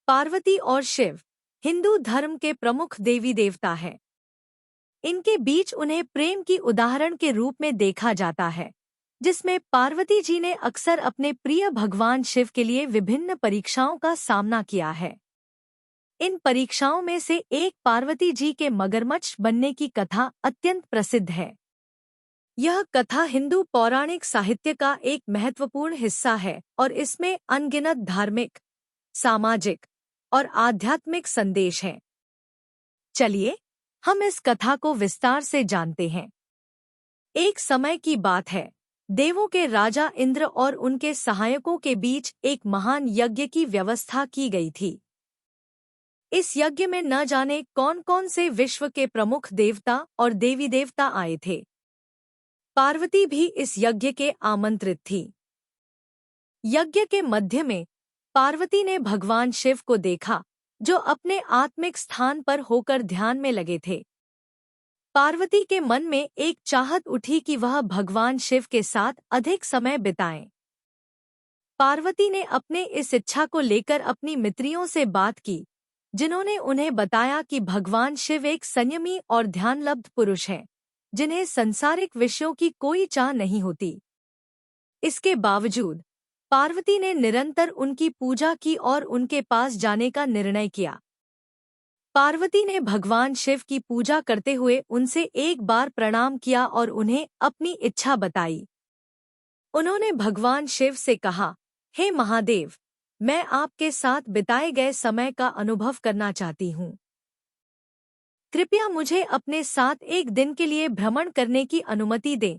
पार्वती और शिव हिंदू धर्म के प्रमुख देवी देवता हैं। इनके बीच उन्हें प्रेम की उदाहरण के रूप में देखा जाता है, जिसमें पार्वती जी ने अक्सर अपने प्रिय भगवान शिव के लिए विभिन्न परीक्षाओं का सामना किया है। इन परीक्षाओं में से एक पार्वती जी के मगरमच्छ बनने की कथा अत्यंत प्रसिद्ध है। यह कथा हिंदू पौराणिक साहित्य का एक महत्वपूर्ण हिस्सा है और इसमें अनगिनत धार्मिक, सामाजिक और आध्यात्मिक संदेश हैं। चलिए हम इस कथा को विस्तार से जानते हैं। एक समय की बात है, देवों के राजा इंद्र और उनके सहायकों के बीच एक महान यज्ञ की व्यवस्था की गई थी। इस यज्ञ में न जाने कौन-कौन से विश्व के प्रमुख देवता और देवी देवता आए थे। पार्वती भी इस यज्ञ के आमंत्रित थी। यज्ञ के मध्य में पार्वती ने भगवान शिव को देखा, जो अपने आत्मिक स्थान पर होकर ध्यान में लगे थे। पार्वती के मन में एक चाहत उठी कि वह भगवान शिव के साथ अधिक समय बिताएं। पार्वती ने अपने इस इच्छा को लेकर अपनी मित्रियों से बात की, जिन्होंने उन्हें बताया कि भगवान शिव एक संयमी और ध्यानलब्ध पुरुष हैं, जिन्हें संसारिक विषयों की कोई चाह नहीं होती। इसके बावजूद पार्वती ने निरंतर उनकी पूजा की और उनके पास जाने का निर्णय किया। पार्वती ने भगवान शिव की पूजा करते हुए उनसे एक बार प्रणाम किया और उन्हें अपनी इच्छा बताई। उन्होंने भगवान शिव से कहा, हे महादेव, मैं आपके साथ बिताए गए समय का अनुभव करना चाहती हूँ। कृपया मुझे अपने साथ एक दिन के लिए भ्रमण करने की अनुमति दें।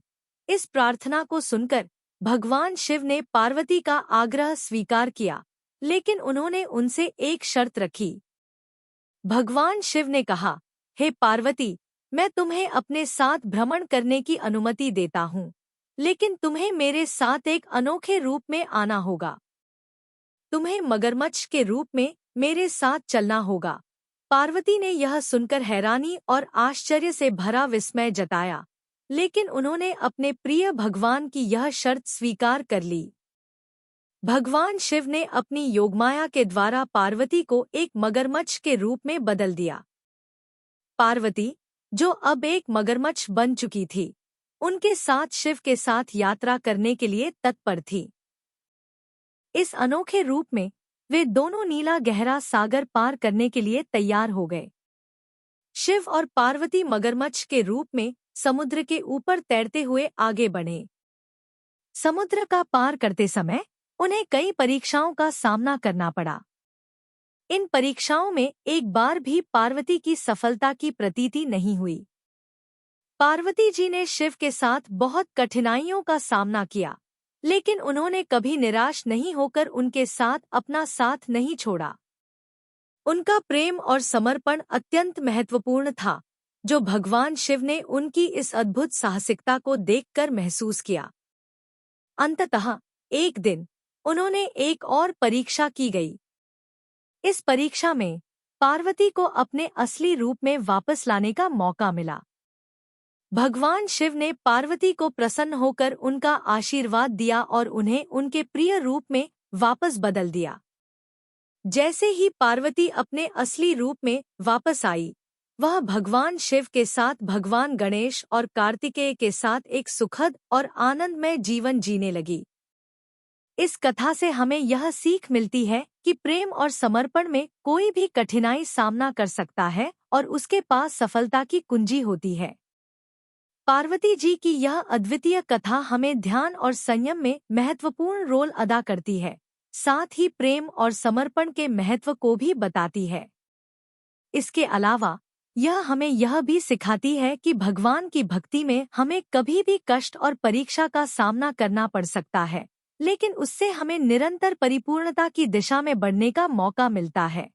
इस प्रार्थना को सुनकर भगवान शिव ने पार्वती का आग्रह स्वीकार किया, लेकिन उन्होंने उनसे एक शर्त रखी। भगवान शिव ने कहा, हे पार्वती, मैं तुम्हें अपने साथ भ्रमण करने की अनुमति देता हूँ, लेकिन तुम्हें मेरे साथ एक अनोखे रूप में आना होगा। तुम्हें मगरमच्छ के रूप में मेरे साथ चलना होगा। पार्वती ने यह सुनकर हैरानी और आश्चर्य से भरा विस्मय जताया, लेकिन उन्होंने अपने प्रिय भगवान की यह शर्त स्वीकार कर ली। भगवान शिव ने अपनी योगमाया के द्वारा पार्वती को एक मगरमच्छ के रूप में बदल दिया। पार्वती, जो अब एक मगरमच्छ बन चुकी थी, उनके साथ शिव के साथ यात्रा करने के लिए तत्पर थी। इस अनोखे रूप में वे दोनों नीला गहरा सागर पार करने के लिए तैयार हो गए। शिव और पार्वती मगरमच्छ के रूप में समुद्र के ऊपर तैरते हुए आगे बढ़े। समुद्र का पार करते समय उन्हें कई परीक्षाओं का सामना करना पड़ा। इन परीक्षाओं में एक बार भी पार्वती की सफलता की प्रतीति नहीं हुई। पार्वती जी ने शिव के साथ बहुत कठिनाइयों का सामना किया, लेकिन उन्होंने कभी निराश नहीं होकर उनके साथ अपना साथ नहीं छोड़ा। उनका प्रेम और समर्पण अत्यंत महत्वपूर्ण था, जो भगवान शिव ने उनकी इस अद्भुत साहसिकता को देखकर महसूस किया। अंततः एक दिन उन्होंने एक और परीक्षा की गई। इस परीक्षा में पार्वती को अपने असली रूप में वापस लाने का मौका मिला। भगवान शिव ने पार्वती को प्रसन्न होकर उनका आशीर्वाद दिया और उन्हें उनके प्रिय रूप में वापस बदल दिया। जैसे ही पार्वती अपने असली रूप में वापस आई, वह भगवान शिव के साथ भगवान गणेश और कार्तिकेय के साथ एक सुखद और आनंदमय जीवन जीने लगी। इस कथा से हमें यह सीख मिलती है कि प्रेम और समर्पण में कोई भी कठिनाई सामना कर सकता है और उसके पास सफलता की कुंजी होती है। पार्वती जी की यह अद्वितीय कथा हमें ध्यान और संयम में महत्वपूर्ण रोल अदा करती है, साथ ही प्रेम और समर्पण के महत्व को भी बताती है। इसके अलावा यह हमें यह भी सिखाती है कि भगवान की भक्ति में हमें कभी भी कष्ट और परीक्षा का सामना करना पड़ सकता है, लेकिन उससे हमें निरंतर परिपूर्णता की दिशा में बढ़ने का मौका मिलता है।